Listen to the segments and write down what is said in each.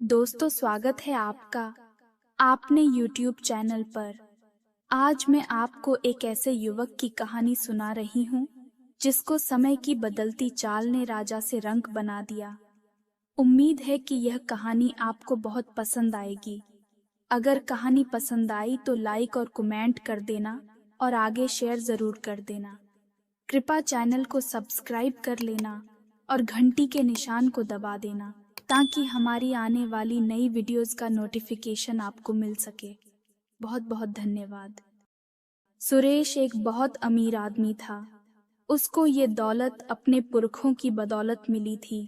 दोस्तों, स्वागत है आपका आपने YouTube चैनल पर। आज मैं आपको एक ऐसे युवक की कहानी सुना रही हूँ जिसको समय की बदलती चाल ने राजा से रंक बना दिया। उम्मीद है कि यह कहानी आपको बहुत पसंद आएगी। अगर कहानी पसंद आई तो लाइक और कमेंट कर देना और आगे शेयर ज़रूर कर देना। कृपया चैनल को सब्सक्राइब कर लेना और घंटी के निशान को दबा देना ताकि हमारी आने वाली नई वीडियोस का नोटिफिकेशन आपको मिल सके। बहुत बहुत धन्यवाद। सुरेश एक बहुत अमीर आदमी था। उसको ये दौलत अपने पुरखों की बदौलत मिली थी।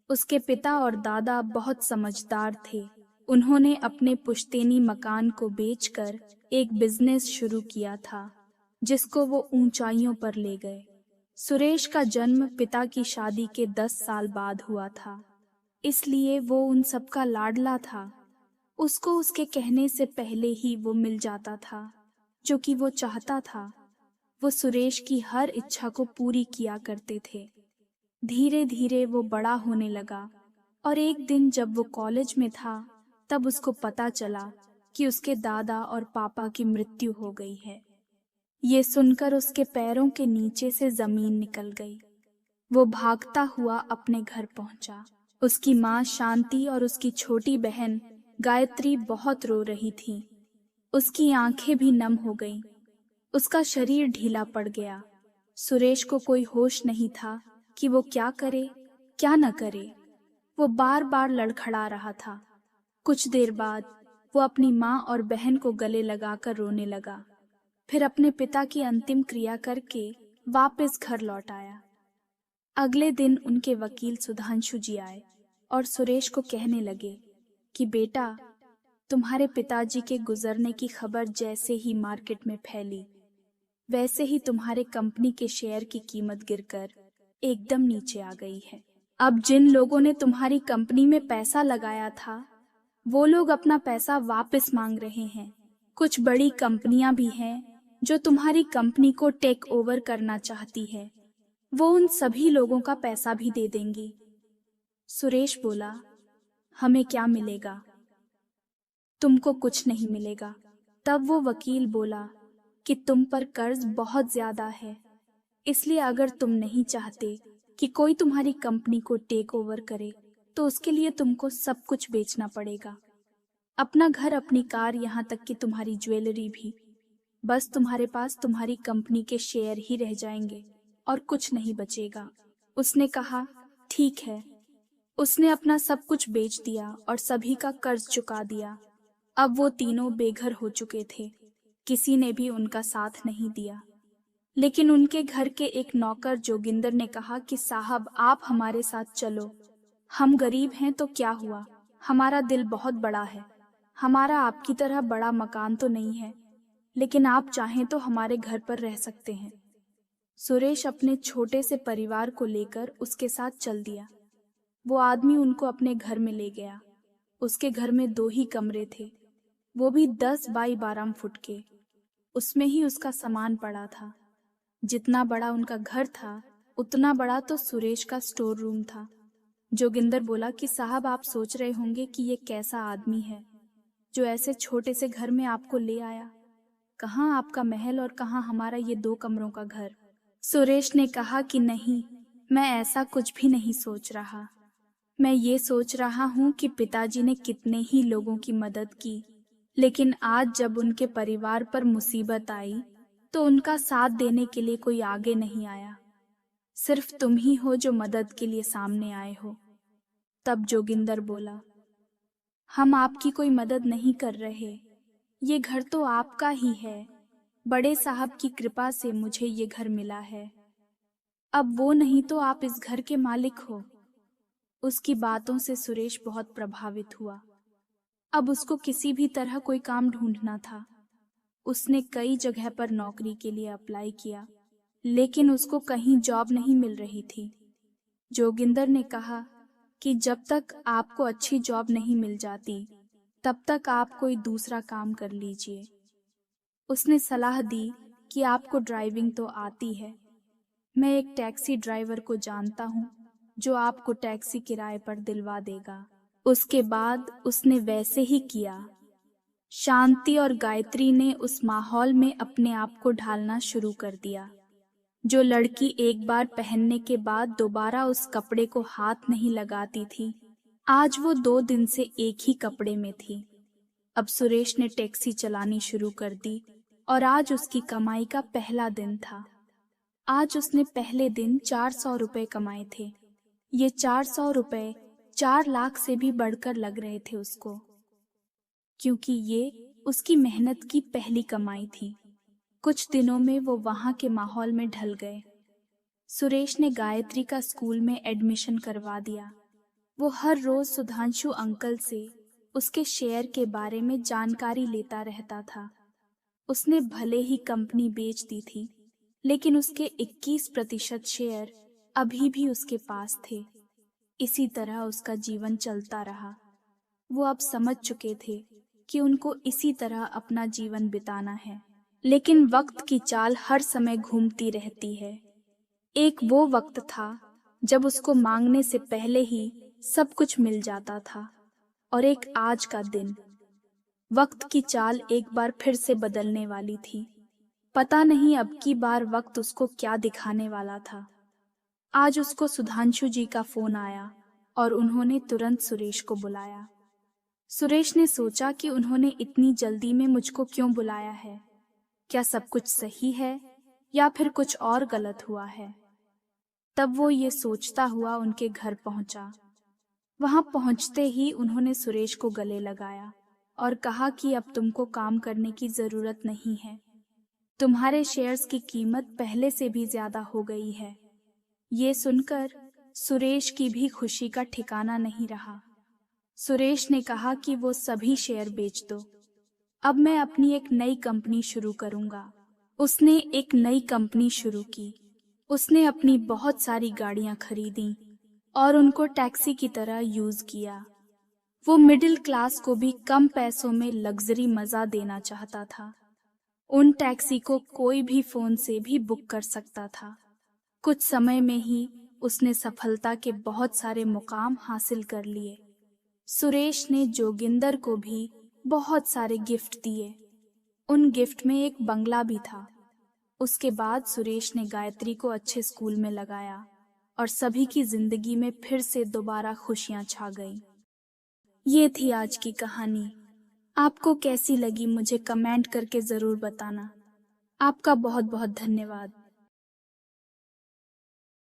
उसके पिता और दादा बहुत समझदार थे। उन्होंने अपने पुश्तैनी मकान को बेचकर एक बिजनेस शुरू किया था जिसको वो ऊंचाइयों पर ले गए। सुरेश का जन्म पिता की शादी के 10 साल बाद हुआ था, इसलिए वो उन सबका लाडला था। उसको उसके कहने से पहले ही वो मिल जाता था जो कि वो चाहता था। वो सुरेश की हर इच्छा को पूरी किया करते थे। धीरे धीरे वो बड़ा होने लगा और एक दिन जब वो कॉलेज में था तब उसको पता चला कि उसके दादा और पापा की मृत्यु हो गई है। ये सुनकर उसके पैरों के नीचे से जमीन निकल गई। वो भागता हुआ अपने घर पहुंचा। उसकी माँ शांति और उसकी छोटी बहन गायत्री बहुत रो रही थी। उसकी आंखें भी नम हो गईं। उसका शरीर ढीला पड़ गया। सुरेश को कोई होश नहीं था कि वो क्या करे क्या न करे। वो बार बार लड़खड़ा रहा था। कुछ देर बाद वो अपनी माँ और बहन को गले लगाकर रोने लगा। फिर अपने पिता की अंतिम क्रिया करके वापस घर लौट आया। अगले दिन उनके वकील सुधांशु जी आए और सुरेश को कहने लगे कि बेटा, तुम्हारे पिताजी के गुजरने की खबर जैसे ही मार्केट में फैली वैसे ही तुम्हारे कंपनी के शेयर की कीमत गिरकर एकदम नीचे आ गई है। अब जिन लोगों ने तुम्हारी कंपनी में पैसा लगाया था वो लोग अपना पैसा वापस मांग रहे हैं। कुछ बड़ी कंपनियां भी हैं जो तुम्हारी कंपनी को टेक ओवर करना चाहती है। वो उन सभी लोगों का पैसा भी दे देंगी। सुरेश बोला, हमें क्या मिलेगा? तुमको कुछ नहीं मिलेगा। तब वो वकील बोला कि तुम पर कर्ज बहुत ज्यादा है, इसलिए अगर तुम नहीं चाहते कि कोई तुम्हारी कंपनी को टेक ओवर करे तो उसके लिए तुमको सब कुछ बेचना पड़ेगा। अपना घर, अपनी कार, यहाँ तक कि तुम्हारी ज्वेलरी भी। बस तुम्हारे पास तुम्हारी कंपनी के शेयर ही रह जाएंगे और कुछ नहीं बचेगा। उसने कहा, ठीक है। उसने अपना सब कुछ बेच दिया और सभी का कर्ज चुका दिया। अब वो तीनों बेघर हो चुके थे। किसी ने भी उनका साथ नहीं दिया। लेकिन उनके घर के एक नौकर जोगिंदर ने कहा कि साहब, आप हमारे साथ चलो। हम गरीब हैं तो क्या हुआ, हमारा दिल बहुत बड़ा है। हमारा आपकी तरह बड़ा मकान तो नहीं है, लेकिन आप चाहें तो हमारे घर पर रह सकते हैं। सुरेश अपने छोटे से परिवार को लेकर उसके साथ चल दिया। वो आदमी उनको अपने घर में ले गया। उसके घर में 2 ही कमरे थे, वो भी 10 बाई 12 फुट के। उसमें ही उसका सामान पड़ा था। जितना बड़ा उनका घर था उतना बड़ा तो सुरेश का स्टोर रूम था। जोगिंदर बोला कि साहब, आप सोच रहे होंगे कि ये कैसा आदमी है जो ऐसे छोटे से घर में आपको ले आया। कहाँ आपका महल और कहाँ हमारा ये 2 कमरों का घर। सुरेश ने कहा कि नहीं, मैं ऐसा कुछ भी नहीं सोच रहा। मैं ये सोच रहा हूँ कि पिताजी ने कितने ही लोगों की मदद की, लेकिन आज जब उनके परिवार पर मुसीबत आई तो उनका साथ देने के लिए कोई आगे नहीं आया। सिर्फ तुम ही हो जो मदद के लिए सामने आए हो। तब जोगिंदर बोला, हम आपकी कोई मदद नहीं कर रहे, ये घर तो आपका ही है। बड़े साहब की कृपा से मुझे ये घर मिला है। अब वो नहीं तो आप इस घर के मालिक हो। उसकी बातों से सुरेश बहुत प्रभावित हुआ। अब उसको किसी भी तरह कोई काम ढूंढना था। उसने कई जगह पर नौकरी के लिए अप्लाई किया, लेकिन उसको कहीं जॉब नहीं मिल रही थी। जोगिंदर ने कहा कि जब तक आपको अच्छी जॉब नहीं मिल जाती तब तक आप कोई दूसरा काम कर लीजिए। उसने सलाह दी कि आपको ड्राइविंग तो आती है, मैं एक टैक्सी ड्राइवर को जानता हूँ जो आपको टैक्सी किराए पर दिलवा देगा। उसके बाद उसने वैसे ही किया। शांति और गायत्री ने उस माहौल में अपने आप को ढालना शुरू कर दिया। जो लड़की एक बार पहनने के बाद दोबारा उस कपड़े को हाथ नहीं लगाती थी, आज वो 2 दिन से एक ही कपड़े में थी। अब सुरेश ने टैक्सी चलानी शुरू कर दी और आज उसकी कमाई का पहला दिन था। आज उसने पहले दिन 400 रुपए कमाए थे। ये 400 रुपए 4 लाख से भी बढ़कर लग रहे थे उसको, क्योंकि ये उसकी मेहनत की पहली कमाई थी। कुछ दिनों में वो वहां के माहौल में ढल गए। सुरेश ने गायत्री का स्कूल में एडमिशन करवा दिया। वो हर रोज सुधांशु अंकल से उसके शेयर के बारे में जानकारी लेता रहता था। उसने भले ही कंपनी बेच दी थी, लेकिन उसके 21% शेयर अभी भी उसके पास थे। इसी तरह उसका जीवन चलता रहा। वो अब समझ चुके थे कि उनको इसी तरह अपना जीवन बिताना है, लेकिन वक्त की चाल हर समय घूमती रहती है। एक वो वक्त था जब उसको मांगने से पहले ही सब कुछ मिल जाता था, और एक आज का दिन। वक्त की चाल एक बार फिर से बदलने वाली थी। पता नहीं अब की बार वक्त उसको क्या दिखाने वाला था। आज उसको सुधांशु जी का फोन आया और उन्होंने तुरंत सुरेश को बुलाया। सुरेश ने सोचा कि उन्होंने इतनी जल्दी में मुझको क्यों बुलाया है। क्या सब कुछ सही है या फिर कुछ और गलत हुआ है? तब वो ये सोचता हुआ उनके घर पहुंचा। वहां पहुंचते ही उन्होंने सुरेश को गले लगाया और कहा कि अब तुमको काम करने की जरूरत नहीं है। तुम्हारे शेयर्स की कीमत पहले से भी ज्यादा हो गई है। ये सुनकर सुरेश की भी खुशी का ठिकाना नहीं रहा। सुरेश ने कहा कि वो सभी शेयर बेच दो, अब मैं अपनी एक नई कंपनी शुरू करूंगा। उसने एक नई कंपनी शुरू की। उसने अपनी बहुत सारी गाड़ियां खरीदी और उनको टैक्सी की तरह यूज किया। वो मिडिल क्लास को भी कम पैसों में लग्जरी मजा देना चाहता था। उन टैक्सी को कोई भी फोन से भी बुक कर सकता था। कुछ समय में ही उसने सफलता के बहुत सारे मुकाम हासिल कर लिए। सुरेश ने जोगिंदर को भी बहुत सारे गिफ्ट दिए। उन गिफ्ट में एक बंगला भी था। उसके बाद सुरेश ने गायत्री को अच्छे स्कूल में लगाया और सभी की जिंदगी में फिर से दोबारा खुशियां छा गईं। ये थी आज की कहानी। आपको कैसी लगी मुझे कमेंट करके जरूर बताना। आपका बहुत बहुत धन्यवाद।